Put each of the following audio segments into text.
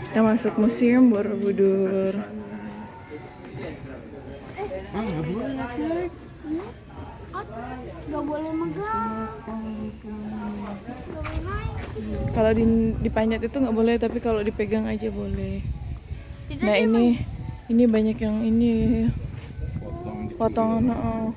Kita masuk museum Borobudur. Nggak boleh naik. Nggak boleh megang. Nggak boleh naik. Kalau dipanjat itu nggak boleh, tapi kalau dipegang aja boleh. Itu Nah dia ini banyak yang ini potongan.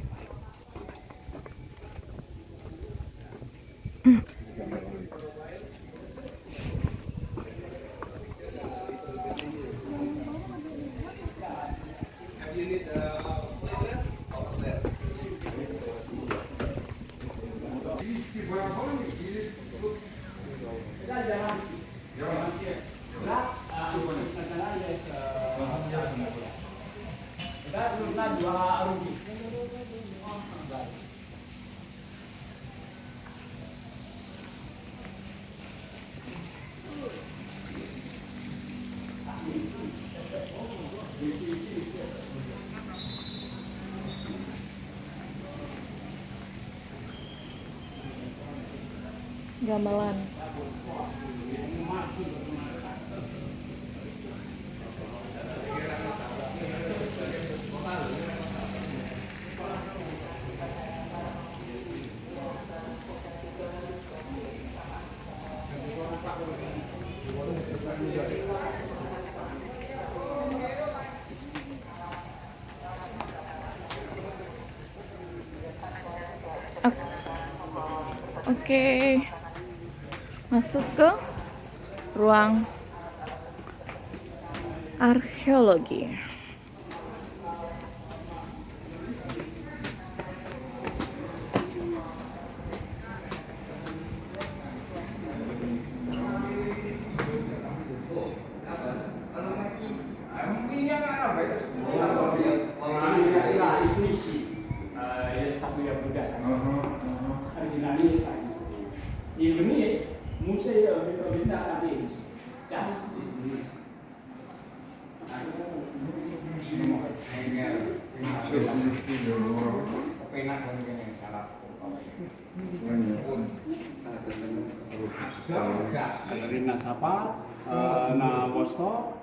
Gamelan. Oke. Masuk ke ruang arkeologi. Katerina Sapa, na Vostok,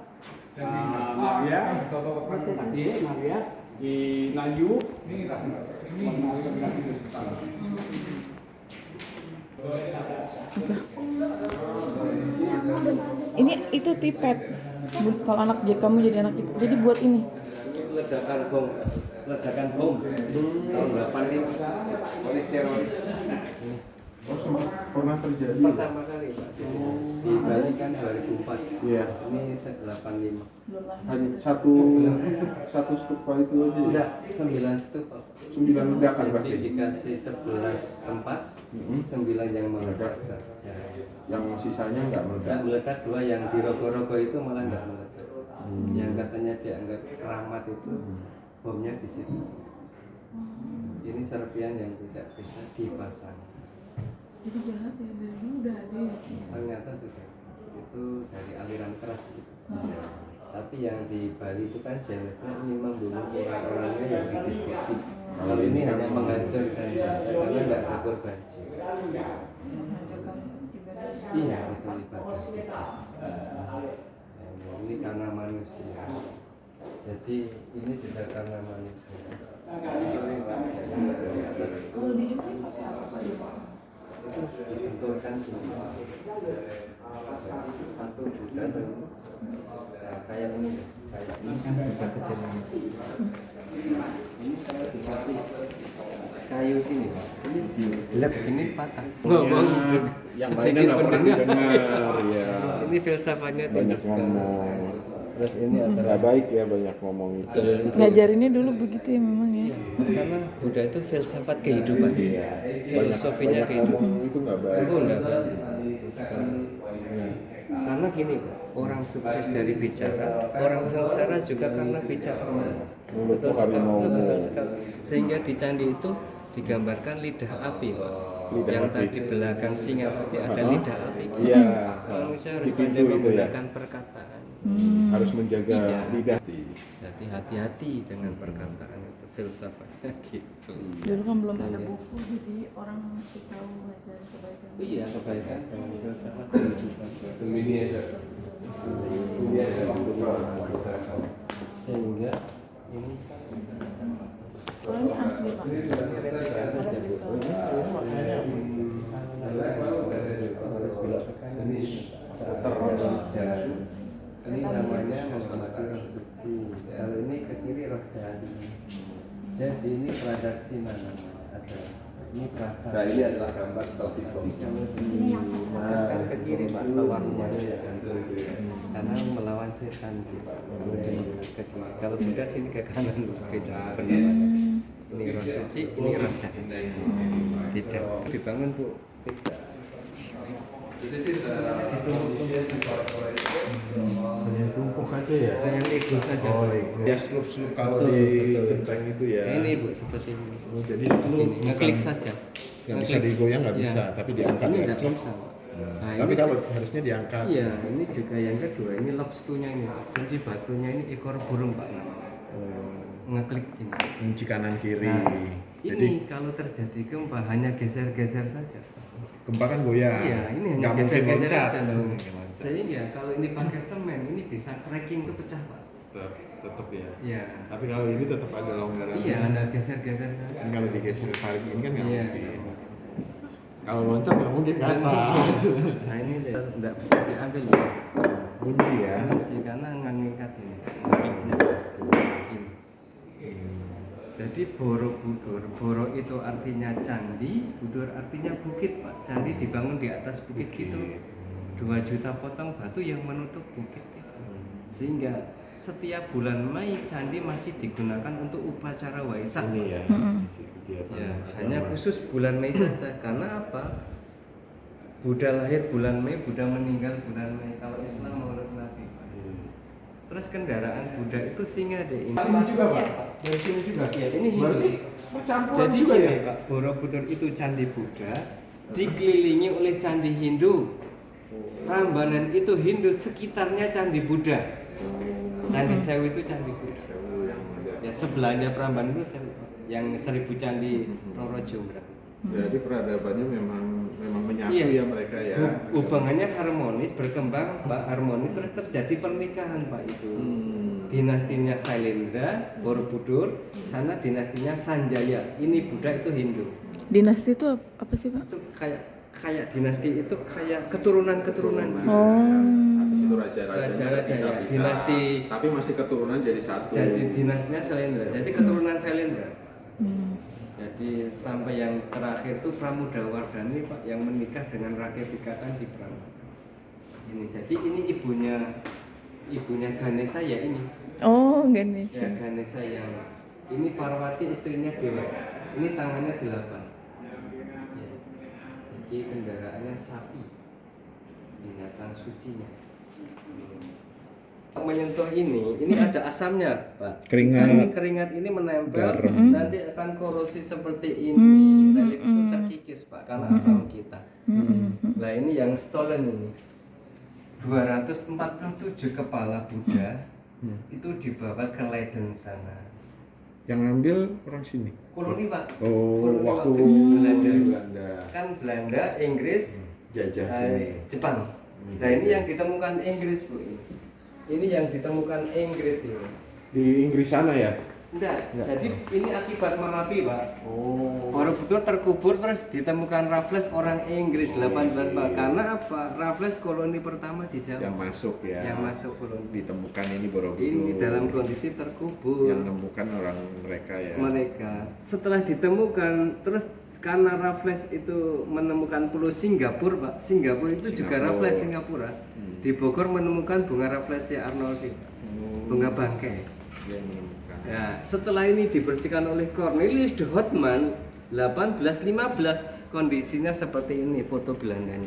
Maria, tadi Maria di Nayu, Ini itu pipet. Kalau kamu jadi anak pipet. Jadi buat ini. Ledakan bom tahun 85 oleh teroris. Oh, pernah terjadi. Pertama kali Pak. Di Bali kan 2004. Iya. Ini 85. Hanya satu stupa itu aja. Ya? Enggak, 9 stupa. 9 ledakan Jadi berarti. dikasih 11 tempat, 9 yang meledak saja. Yang sisanya nggak Enggak meledak. meledak, 2 yang di Rogo-Rogo itu malah enggak meledak. Yang katanya dianggap keramat itu bomnya di situ. Ini serpian yang tidak bisa dipasang. Jadi jahat ya, dari dulu udah ada ya. Ternyata sudah itu dari aliran keras gitu. Tapi yang di Bali itu kan jenisnya ini membunuh orang-orangnya yang didiskusi. Kalau ini hanya menghancurkan saja karena nggak ada korban jiwa. Iya, itu ibadah. Ini karena manusia. Jadi ini juga karena manusia. Kalau di Jepang pakai apa Pak? Itu dibenturkan semua. Satu Buddha dan kayak ini, kayak ini kan bisa kecil ini. Ini kalau dikasih kayu sini Pak, ini dilep ini patah. Yang lainnya nggak pernah didengar ya. Ini filsafatnya Banyak ngomong. Terus ini Nggak adalah baik ya banyak ngomong itu. Ngajarinnya dulu begitu ya memang ya. karena Buddha itu filsafat kehidupan, Iya. filosofinya Banyak kehidupan. ngomong itu nggak baik. Oh, enggak bagus. Karena gini Pak, orang sukses dari bicara, orang sengsara juga karena bicara. Mulutmu Betul harimau. sekali. Sehingga di candi itu digambarkan lidah api Pak. Lidah Yang api. tadi belakang singa putih ada Hah? lidah api. Iya. Manusia harus Di pintu pandai itu ya. menggunakan perkataan. Harus menjaga Iya. lidah. Jadi hati-hati dengan perkataan itu, filsafatnya gitu. Dulu kan belum ada buku, jadi orang masih tahu ngajarin kebaikan. Iya, kebaikan dengan filsafat. Sehingga ini Soalnya asli Pak. saja Bu. Harus belok ke kanan. Ini namanya menghormati roh suci. Kalau ini ke kiri roh jahat. Jadi ini redaksi mana ada. Ini perasaan. Nah ini adalah gambar setelah Tapi kalau dimakan ke kiri Pak lawannya karena melawan setan gitu. Ke kiri. Kalau tidak sini ke kanan beda pendapat. Ini roh suci, ini roh jahat. Tidak dibangun Bu. Tidak. hanya tumpuk aja ya. Dengan ego saja. Ya slup-slup kalau di genteng itu ya. Ini Bu seperti ini. Oh, jadi Ini ngeklik saja. nggak bisa digoyang nggak bisa, Iya. tapi diangkat Ini ya. nggak bisa Pak. Nah, Tapi ini kalau harusnya diangkat. iya, ini juga yang kedua, ini lock nya ini, kunci batunya ini ekor burung Pak. Ngeklik ini. Kunci kanan kiri. Nah, Jadi ini kalau terjadi gempa hanya geser-geser saja. gempa kan goyang. Iya, ini hanya nggak mungkin geser-geser loncat. saja. Sehingga kalau ini pakai semen, ini bisa cracking itu pecah Pak. Tetap ya. Iya. Tapi kalau ini tetap ada longgaran. Iya, ada geser-geser saja. Ini kalau digeser tarik ini kan nggak Iya. mungkin. Kalau loncat nggak mungkin ke atas. Nah ini tidak bisa diambil ya. Kunci ya. Kunci karena ngikat ini. Ngekliknya. Ini. Jadi Borobudur, Boro itu artinya candi, Budur artinya bukit Pak. Candi dibangun di atas bukit gitu. 2 juta potong batu yang menutup bukit itu. Sehingga setiap bulan Mei candi masih digunakan untuk upacara Waisak. Ini ya. Mm-mm. di situ dia. Ya, hanya khusus bulan Mei saja. Karena apa? Buddha lahir bulan Mei, Buddha meninggal bulan Mei. Kalau Islam Maulid Nabi. Terus kendaraan Buddha itu singa deh. Ini Sini juga Pak. Iya, Dari sini juga. Iya, ini Hindu. Berarti percampuran Jadi juga gini, ya. Pak, Borobudur itu candi Buddha, dikelilingi oleh candi Hindu. Prambanan itu Hindu, sekitarnya candi Buddha. Candi Sewu itu candi Buddha. Yang ada. Ya sebelahnya Prambanan itu Sewu, yang 1000 candi Roro Jonggrang. Jadi peradabannya memang menyatu Iya. ya mereka ya. Hubungannya harmonis, berkembang, Pak, harmonis terus terjadi pernikahan, Pak itu. Dinastinya Sailendra, Borobudur, sana dinastinya Sanjaya. Ini Buddha itu Hindu. Dinasti itu apa sih Pak? Itu kayak dinasti itu kayak keturunan-keturunan gitu. Habis itu raja-rajanya Raja-raja, ya. bisa-bisa. Dinasti. Tapi masih keturunan jadi satu. Jadi dinastinya Sailendra. Jadi keturunan Sailendra. Hmm. Jadi sampai yang terakhir itu Pramodawardhani Pak yang menikah dengan Rake Bikatan di Pramodawardhani. Ini jadi ini ibunya Ganesha ya ini. Oh, Ganesha. Ya Ganesha yang ini Parwati istrinya Dewa. Ini tangannya 8. Ya. Jadi kendaraannya sapi. Binatang sucinya. Menyentuh ini ada asamnya, Pak. Keringat. Nah, ini keringat ini menempel, Garam. nanti akan korosi seperti ini. Relief itu terkikis, Pak, karena asam kita. Nah, ini yang stolen ini. 247 kepala Buddha itu dibawa ke Leiden sana. Yang ngambil orang sini. Koloni, Pak. Oh, Koloni waktu Belanda. Belanda Kan Belanda, Inggris, jajah sini. Jepang. Nah, ini yang ditemukan Inggris, Bu. Ini yang ditemukan Inggris ini. Di Inggris sana ya. Enggak. Jadi ini akibat Merapi, Pak. Oh. Borobudur terkubur terus ditemukan Raffles orang Inggris 18 Pak. Karena apa? Raffles koloni pertama di Jawa. Yang masuk ya. Yang masuk koloni. Ditemukan ini Borobudur. Ini dalam kondisi terkubur. Yang menemukan orang mereka ya. Mereka. Setelah ditemukan terus karena Raffles itu menemukan pulau Singapura, Pak. Singapura itu juga Singapura. Raffles Singapura. Di Bogor menemukan bunga Rafflesia Arnoldi. Bunga bangkai. Yang menemukan. Nah, setelah ini dibersihkan oleh Cornelius de Houtman 1815 kondisinya seperti ini foto Belandanya.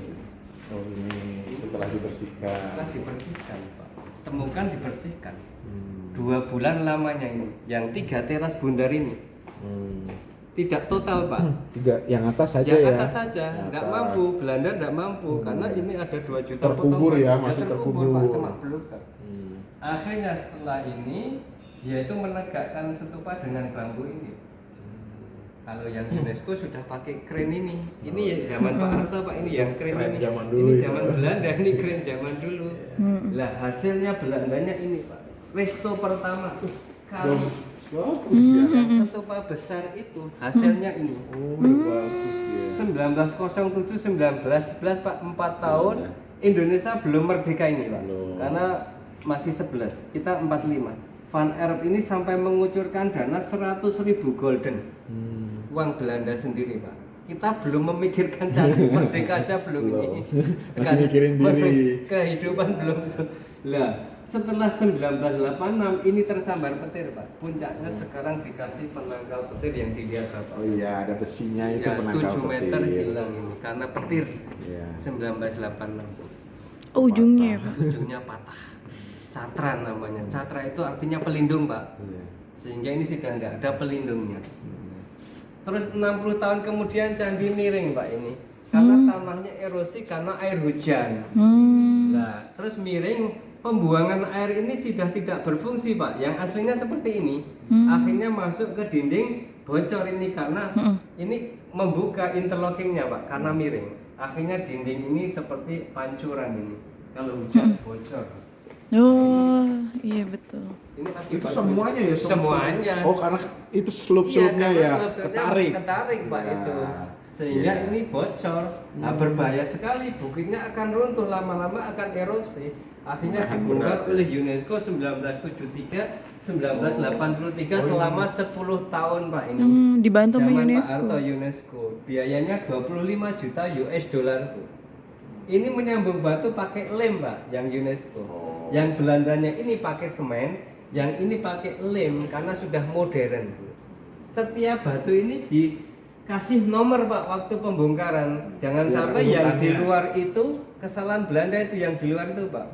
Oh, ini setelah dibersihkan. Setelah dibersihkan, Pak. Temukan dibersihkan. 2 bulan lamanya ini. Yang 3 teras bundar ini. Tidak total, Pak. Tiga, yang atas saja Yang ya. atas saja, nggak mampu. Belanda nggak mampu karena ini ada 2 juta Terkubur potong. ya, Sudah masih terkubur, terkubur. Pak, semak belukar. Akhirnya setelah ini Dia itu menegakkan stupa dengan bambu ini. Kalau yang UNESCO sudah pakai kren ini. Ini ya zaman Pak Harto Pak, ini yang kren Kren ini. zaman dulu Ini itu. zaman Belanda, ini kren zaman dulu. Lah hasilnya Belandanya ini Pak. Resto pertama kali Bagus ya. yang stupa besar itu hasilnya ini. Oh, bagus ya. 1907 1911 Pak, 4 tahun Indonesia belum merdeka ini Pak. Belum. Karena masih 11, kita 45. Van Erp ini sampai mengucurkan dana 100.000 golden. Uang Belanda sendiri Pak. Kita belum memikirkan cari merdeka aja belum ini. Masih mikirin diri. Kehidupan belum lah. Setelah 1986 ini tersambar petir Pak. Puncaknya sekarang dikasih penangkal petir yang dilihat Bapak. Oh iya, ada besinya itu Ya, penangkal 7 meter petir. hilang ini karena petir. Iya. 1986. Oh, ujungnya ya, Pak. Ujungnya patah. Catra namanya. Catra itu artinya pelindung Pak. Iya. Sehingga ini sudah nggak ada pelindungnya. Terus 60 tahun kemudian candi miring Pak ini. Karena tanahnya erosi karena air hujan. Nah, terus miring, pembuangan air ini sudah tidak berfungsi Pak. Yang aslinya seperti ini. Akhirnya masuk ke dinding, bocor ini karena ini membuka interlockingnya Pak, karena miring. Akhirnya dinding ini seperti pancuran ini. Kalau hujan bocor. Oh, iya betul. Ini Itu akibat semuanya ya? Semuanya. Oh, karena itu slope-slope-nya Iya, ya, slope-slope-nya ketarik. ketarik Pak Ya. itu. Sehingga Iya. ini bocor. Nah, berbahaya sekali, bukitnya akan runtuh, lama-lama akan erosi. Akhirnya Akan dibongkar berat. oleh UNESCO 1973 1983 selama 10 tahun Pak ini. Dibantu sama Zaman Pak UNESCO. Harto UNESCO. Biayanya 25 juta US dollar Bu. Ini menyambung batu pakai lem Pak, yang UNESCO. Yang Belandanya ini pakai semen, yang ini pakai lem karena sudah modern Bu. Setiap batu ini dikasih nomor Pak waktu pembongkaran. Jangan Ya, sampai yang di urutannya. luar itu kesalahan Belanda itu yang di luar itu Pak.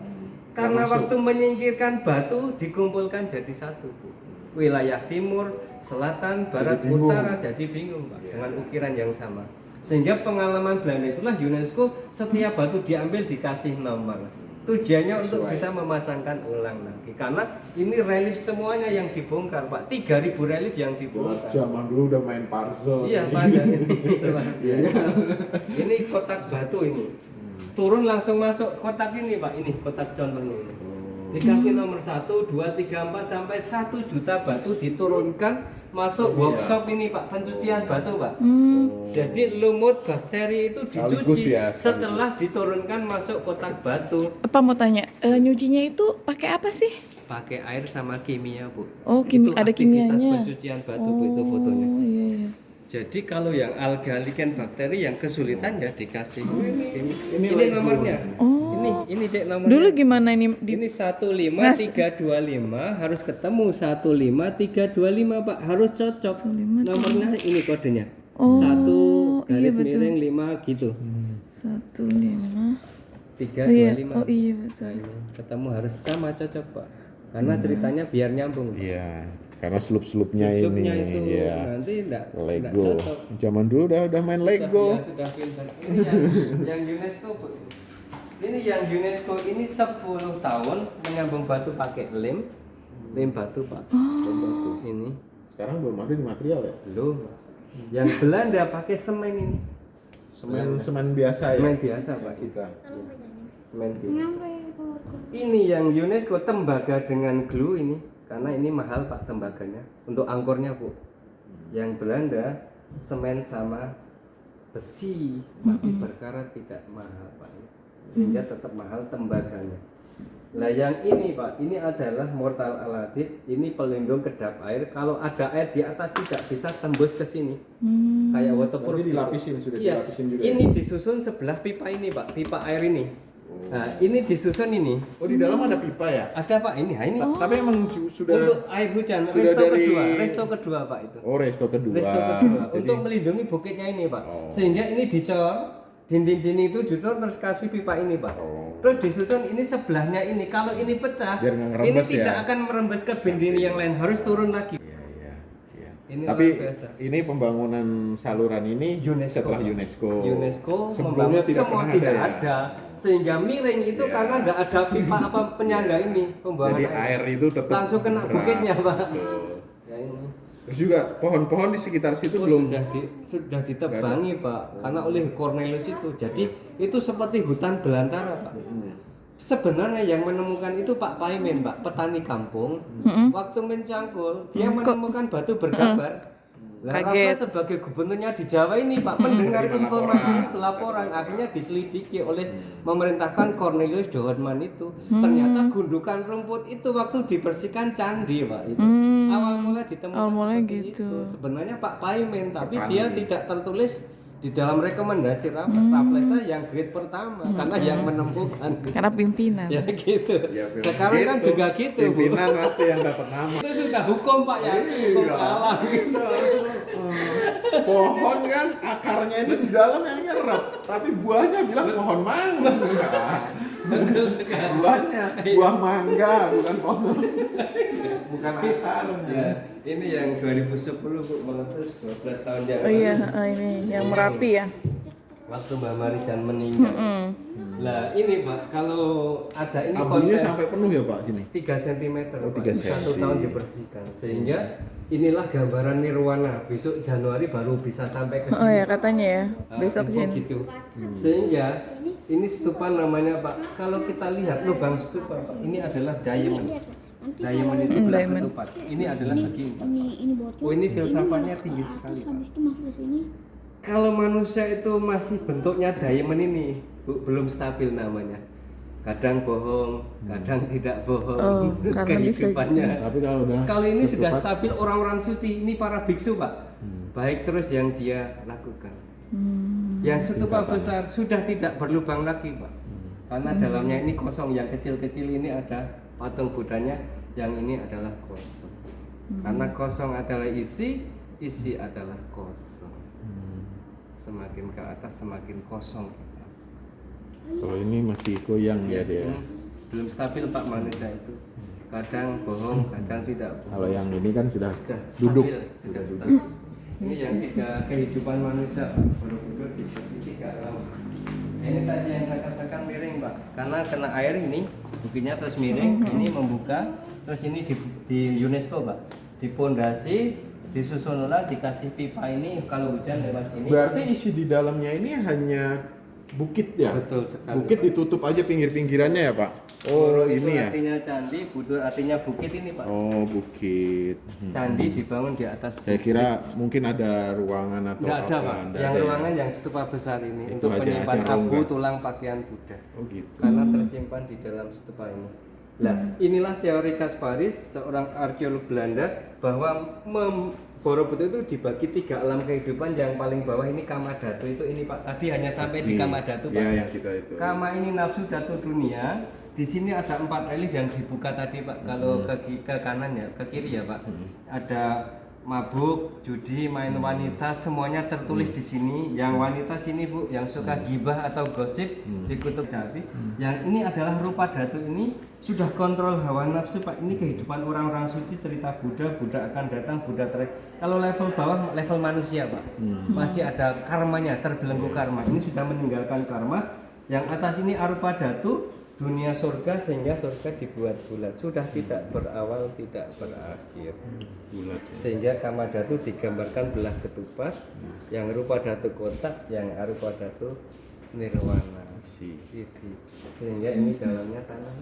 Karena masuk. waktu menyingkirkan batu dikumpulkan jadi satu Bu. Wilayah timur, selatan, barat, Jadi bingung. utara jadi bingung Pak dengan ukiran yang sama. Sehingga pengalaman Belanda itulah UNESCO setiap batu diambil dikasih nomor. Tujuannya untuk Sesuai. bisa memasangkan ulang lagi. Karena ini relief semuanya yang dibongkar Pak. 3.000 relief yang dibongkar. Zaman dulu udah main Parzo. Iya pada ini. Iya kan? Ini kotak batu ini. Turun langsung masuk kotak ini Pak. Ini kotak contohnya ini. Dikasih nomor 1, 2, 3, 4 sampai 1 juta batu diturunkan masuk workshop ini Pak, pencucian batu Pak. Jadi lumut bakteri itu Sekaligus dicuci ya, sekaligus. setelah diturunkan masuk kotak batu. Apa mau tanya? Nyucinya itu pakai apa sih? Pakai air sama kimia Bu. Oh, Itu ada aktivitas kimianya. pencucian batu Bu, itu fotonya. Oh, iya iya. Jadi kalau yang alga lichen bakteri yang kesulitan ya dikasih Ini ini nomornya. Oh. Ini Dek nomornya. Dulu gimana ini Ini 15325 harus ketemu 15325 Pak, harus cocok. Nomornya ini kodenya. Oh, 1 garis iya betul. miring 5 gitu. 15. 325. Oh iya betul. Nah, ini ketemu harus sama cocok Pak. Karena ceritanya biar nyambung. Iya, karena slope-slope-nya ini. Slope-nya itu Iya. nanti enggak Lego. cocok. Zaman dulu udah main Lego. Sudah pintar. Ini yang UNESCO Bu. Ini yang UNESCO ini 10 tahun menyambung batu pakai lem batu Pak. Lem batu ini Sekarang belum ada di material ya? belum. Yang Belanda pakai semen ini. Semen biasa ya. Semen biasa Pak. Kita. Semen biasa. Ini yang UNESCO tembaga dengan glue ini karena ini mahal Pak tembaganya untuk angkornya Bu. Yang Belanda semen sama besi masih berkarat tidak mahal Pak. Sehingga tetap mahal tembaganya. Lah yang ini Pak, ini adalah mortal aladit, ini pelindung kedap air. Kalau ada air di atas tidak bisa tembus ke sini. Kayak waterproof. Berarti gitu. dilapisin, sudah Iya. dilapisin juga. Ini disusun sebelah pipa ini Pak, pipa air ini. Nah, ini disusun ini. Oh, di dalam ada pipa ya? Ada Pak ini, ini. Tapi emang sudah Untuk air hujan, sudah resto kedua Pak itu. Oh, resto kedua. Resto kedua. Jadi- Untuk melindungi bukitnya ini Pak. Oh. Sehingga ini dicor, dinding-dinding itu dicor terus kasih pipa ini Pak. Oh. Terus disusun ini sebelahnya ini. Kalau ini pecah, Biar nggak ini ngerembes tidak ya. akan merembes ke dinding yang lain, harus turun lagi. Iya, iya, iya. Ini Tapi luar biasa. ini pembangunan saluran ini UNESCO. setelah UNESCO. UNESCO Sebelumnya tidak semua pernah tidak ada, ya? ada. Sehingga miring itu Ya. karena nggak ada pipa apa penyangga ini pembuangan Jadi air itu tetap langsung kena berat. bukitnya, Pak. Betul. Ya ini. Terus juga pohon-pohon di sekitar situ belum sudah ditebangi, Pak, karena oleh Cornelius itu. Jadi itu seperti hutan belantara, Pak. Sebenarnya yang menemukan itu Pak Paimen, Pak, petani kampung. Waktu mencangkul, dia menemukan batu bergambar. Lah Rafa sebagai gubernurnya di Jawa ini, Pak, mendengar informasi laporan, akhirnya diselidiki oleh memerintahkan Cornelius Doorman itu. Ternyata gundukan rumput itu waktu dibersihkan candi, Pak, itu. Awal mula ditemukan Awal mulanya seperti gitu. itu. Sebenarnya Pak Paimen, tapi Petani. dia tidak tertulis di dalam rekomendasi Raffles yang grade pertama karena yang menemukan. Karena pimpinan. Ya gitu. Ya, Sekarang kan gitu. juga gitu, Bu. Pimpinan pasti yang dapat nama. Itu sudah hukum, Pak, ya. Hukum Iya. alam gitu. Pohon kan akarnya ini di dalam yang nyerap, tapi buahnya bilang pohon mangga. Betul sekali. Buahnya buah mangga, bukan pohon. Bukan akarnya. Ya, ini yang 2010 Bu, meletus 12 tahun yang Oh iya, ini yang Merapi ya. waktu Mbak Marijan meninggal. Lah ini Pak, kalau ada ini Abunya konten sampai penuh ya Pak sini. 3 cm Oh, Pak, 3 1 cm. tahun dibersihkan. Sehingga inilah gambaran nirwana. Besok Januari baru bisa sampai ke sini. Oh ya katanya ya. Besok info sini. gitu. Sehingga ini stupa namanya Pak. Kalau kita lihat lubang stupa Pak, ini adalah diamond. Diamond itu belah diamond. ketupat. Ini adalah segi empat. Ini bocor. Oh, ini filsafatnya tinggi sekali. Terus habis itu masuk ke sini. Kalau manusia itu masih bentuknya diamond ini, Bu, belum stabil namanya. Kadang bohong, kadang tidak bohong. Oh, karena bisa kehidupannya. Tapi kalau udah Kalau ini sudah ketupat, stabil orang-orang suci, ini para biksu Pak. Baik terus yang dia lakukan. Yang stupa besar sudah tidak berlubang lagi Pak. Karena dalamnya ini kosong, yang kecil-kecil ini ada patung Budanya, yang ini adalah kosong. Karena kosong adalah isi, isi adalah kosong. Semakin ke atas semakin kosong. kalau ini masih goyang ya dia. Ini belum stabil Pak manusia itu. Kadang bohong, kadang tidak bohong. Kalau yang ini kan sudah Sudah duduk. stabil, sudah stabil. Ini yang tiga kehidupan manusia Pak. Borobudur dibagi 3 alam. Ini tadi yang saya katakan miring Pak, karena kena air ini bukitnya terus miring, ini membuka, terus ini di UNESCO Pak, di pondasi, disusun ulang, dikasih pipa ini kalau hujan lewat sini. Berarti isi di dalamnya ini hanya bukit ya? Betul sekali. Bukit ditutup aja pinggir-pinggirannya ya Pak? Boro Oh itu ini ya? artinya candi, Budur artinya bukit ini Pak. Oh bukit. Candi dibangun di atas Saya kira mungkin ada ruangan atau Nggak ada apa? Pak, Nggak yang ada ya? ruangan yang stupa besar ini Itu untuk aja, penyimpan hanya abu, rongga. tulang, pakaian Buddha. Oh gitu. Karena tersimpan di dalam stupa ini. Nah, inilah teori Kasparis, seorang arkeolog Belanda, bahwa Borobudur itu dibagi 3 alam kehidupan. Yang paling bawah ini Kama Dhatu, itu ini Pak, tadi hanya sampai di Oke. Kama Dhatu Pak. Ya yang kita itu. Kama ini nafsu dhatu dunia. Di sini ada 4 relief yang dibuka tadi Pak. Kalau ke kanan ya, ke kiri ya Pak. Ada mabuk, judi, main wanita, semuanya tertulis di sini. Yang wanita sini Bu, yang suka gibah atau gosip dikutuk Davi. Yang ini adalah rupa dhatu ini sudah kontrol hawa nafsu Pak. Ini kehidupan orang-orang suci, cerita Buddha, Buddha akan datang, Buddha Kalau level bawah level manusia Pak. Masih ada karmanya, terbelenggu karma. Ini sudah meninggalkan karma. Yang atas ini arupa dhatu, dunia surga, sehingga surga dibuat bulat, sudah tidak berawal tidak berakhir Bulat. sehingga Kama Dhatu digambarkan belah ketupat, yang rupa dhatu kotak, yang arupa dhatu nirwana isi, sehingga ini dalamnya tanah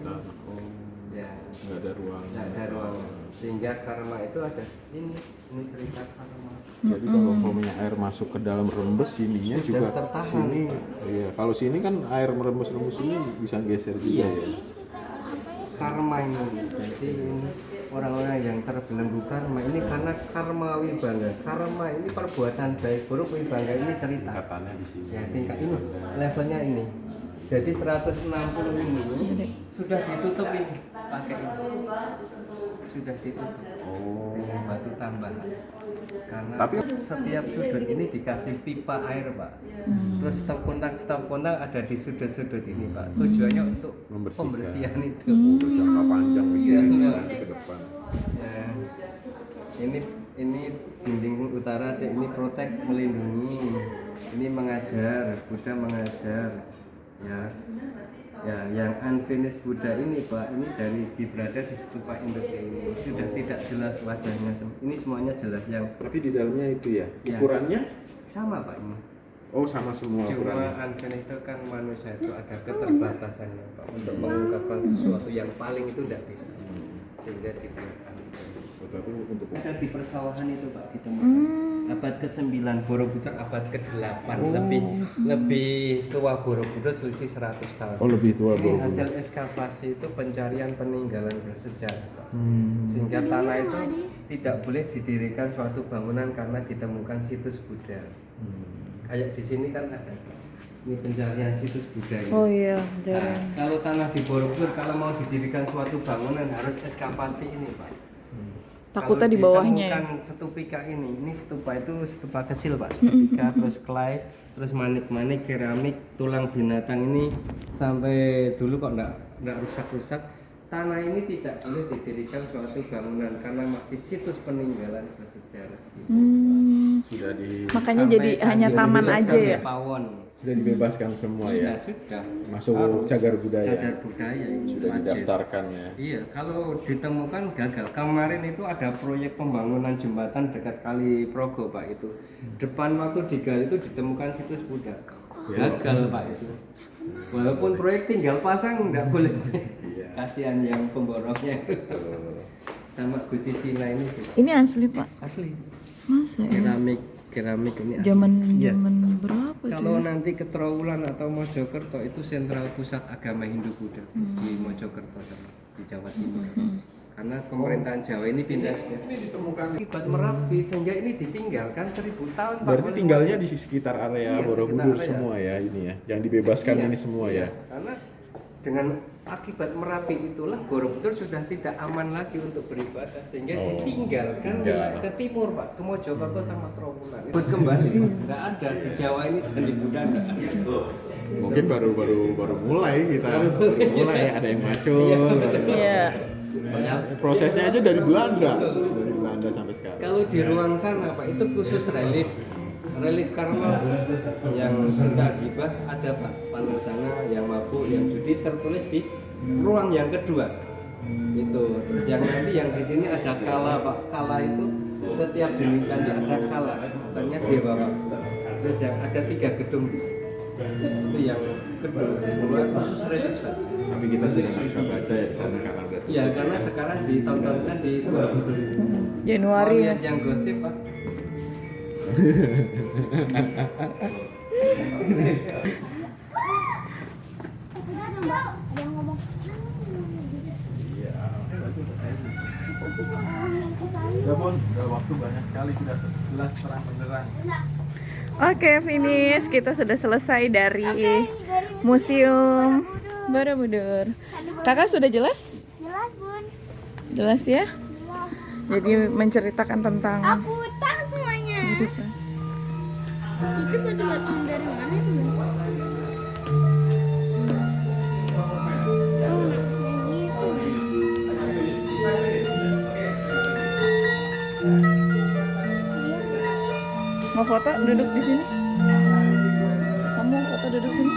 ya Nggak ada ruang. tidak ada ruangan, sehingga karma itu ada di sini. Ini cerita karma. Jadi kalau umpamanya air masuk ke dalam rembes sininya Sudah juga tertahan, sini. Pak. Iya, kalau sini kan air merembes-rembes ini bisa geser juga ya. Karma ini, jadi ini orang-orang yang terbelenggu karma ini karena karma wibangga. Karma ini perbuatan baik buruk, wibangga ini cerita. Tingkatannya di sini. Ya tingkat ini levelnya ini. Jadi 160 ini sudah ditutup ini pakai ini. Sudah ditutup dengan batu tambahan. Karena setiap sudut ini dikasih pipa air Pak. Terus stop kontak ada di sudut-sudut ini Pak. Tujuannya untuk pembersihan itu. Untuk jangka panjang Iya, begini iya. nanti ke depan. Ya, ini ini dinding utara, ini protek melindungi, ini mengajar, Buddha mengajar. Ya, yang unfinished Buddha ini Pak, ini berada di stupa Indoke ini sudah tidak jelas wajahnya. Ini semuanya jelas yang. Tapi di dalamnya itu ya. Ya. Ukurannya Sama Pak ini. oh sama semua Cuma ukurannya. unfinished itu kan manusia itu ada keterbatasannya Pak untuk mengungkapkan sesuatu yang paling itu tidak bisa, sehingga dibuatkan. Tapi untuk Ada di persawahan itu Pak ditemukan abad ke-9, Borobudur abad ke-8, lebih tua Borobudur selisih 100 tahun. Oh, lebih tua Ini Borobudur. hasil ekskavasi itu pencarian peninggalan bersejarah Pak. Sehingga tanah itu tidak boleh didirikan suatu bangunan karena ditemukan situs Buddha. Kayak di sini kan ada ini pencarian situs Buddha ini. Oh iya, Nah, jarang. kalau tanah di Borobudur kalau mau didirikan suatu bangunan harus ekskavasi ini Pak. Takutnya di bawahnya ya. Kalau ditemukan setupika ini stupa itu stupa kecil Pak, setupika terus clay, terus manik-manik, keramik, tulang binatang ini sampai dulu kok enggak rusak-rusak. Tanah ini tidak boleh didirikan suatu bangunan karena masih situs peninggalan bersejarah. Sudah Makanya jadi hanya taman aja ya. Pawon. sudah dibebaskan semua Ya ya. sudah. Masuk cagar budaya. Cagar budaya ini Sudah wajib. didaftarkan ya. Iya, kalau ditemukan gagal. Kemarin itu ada proyek pembangunan jembatan dekat Kali Progo Pak itu. Depan waktu digali itu ditemukan situs Buddha. Gagal Pak itu. Walaupun proyek tinggal pasang nggak boleh. Kasihan yang pemborongnya itu. Sama Guci Cina ini sih. Ini asli Pak. Asli. Masa ya? Keramik ini asli. Zaman Iya. berapa Kalau tuh? nanti ke Trowulan atau Mojokerto itu sentral pusat agama Hindu Buddha di Mojokerto sama di Jawa Timur. Karena pemerintahan Jawa ini pindah. Ini ditemukan. Akibat Merapi sehingga ini ditinggalkan 1000 tahun. Pak. Berarti tinggalnya di sekitar area Iya, Borobudur sekitar area. semua ya ini ya. Yang dibebaskan Iya, ini semua iya. ya. Karena dengan akibat Merapi itulah Borobudur sudah tidak aman lagi untuk beribadah sehingga ditinggalkan ke timur Pak, ke Mojokerto sama Trowulan. Buat kembali nggak ada di Jawa ini candi Buddha nggak ada. Mungkin baru mulai kita baru mulai ada yang macul. Iya. Prosesnya aja dari Belanda sampai sekarang. Kalau di ruang sana Pak itu khusus relief Karno yang suka gibah ada Pak Panursana yang mabuk yang judi tertulis di ruang yang kedua itu. Terus yang nanti yang di sini ada Kala Pak. Kala itu setiap dinding candi ada Kala katanya dia bawa. Terus yang ada 3 gedung di sini itu yang kedua khusus relief saja. Tapi kita sudah nggak bisa baca ya di sana karena udah tutup. Ya karena sekarang ditontonkan di Borobudur. Januari Mau ya. lihat yang gosip Pak. Ada yang ngomong. Ya Bun, udah waktu banyak sekali sudah jelas terang benderang. Oke, finish. Kita sudah selesai dari Museum Borobudur. Kakak sudah jelas? Jelas Bun. Jelas ya? Jelas. Jadi menceritakan tentang Aku tahu semuanya. kehidupan. Itu batu-batu dari mana itu Bun? Oh, yang itu. Mau foto duduk di sini? Kamu foto duduk sini?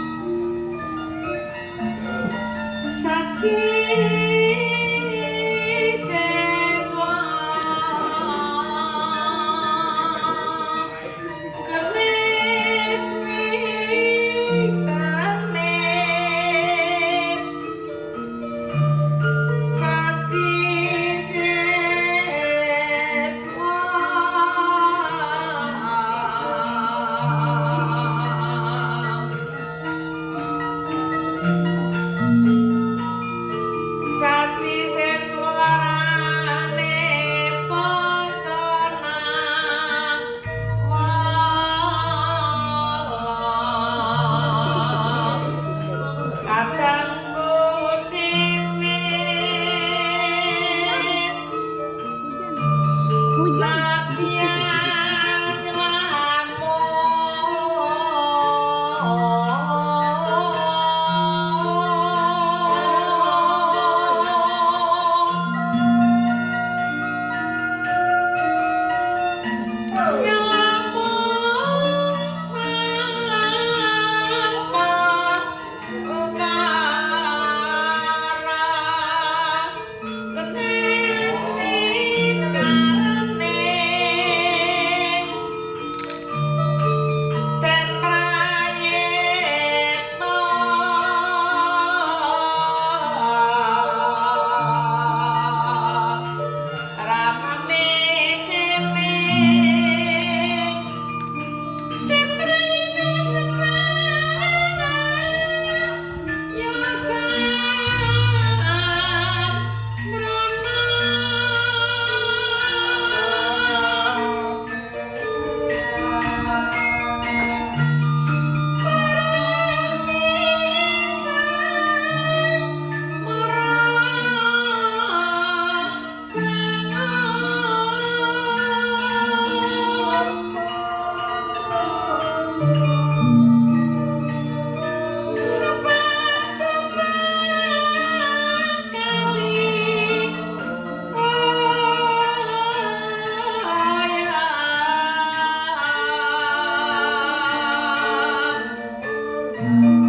Hmm.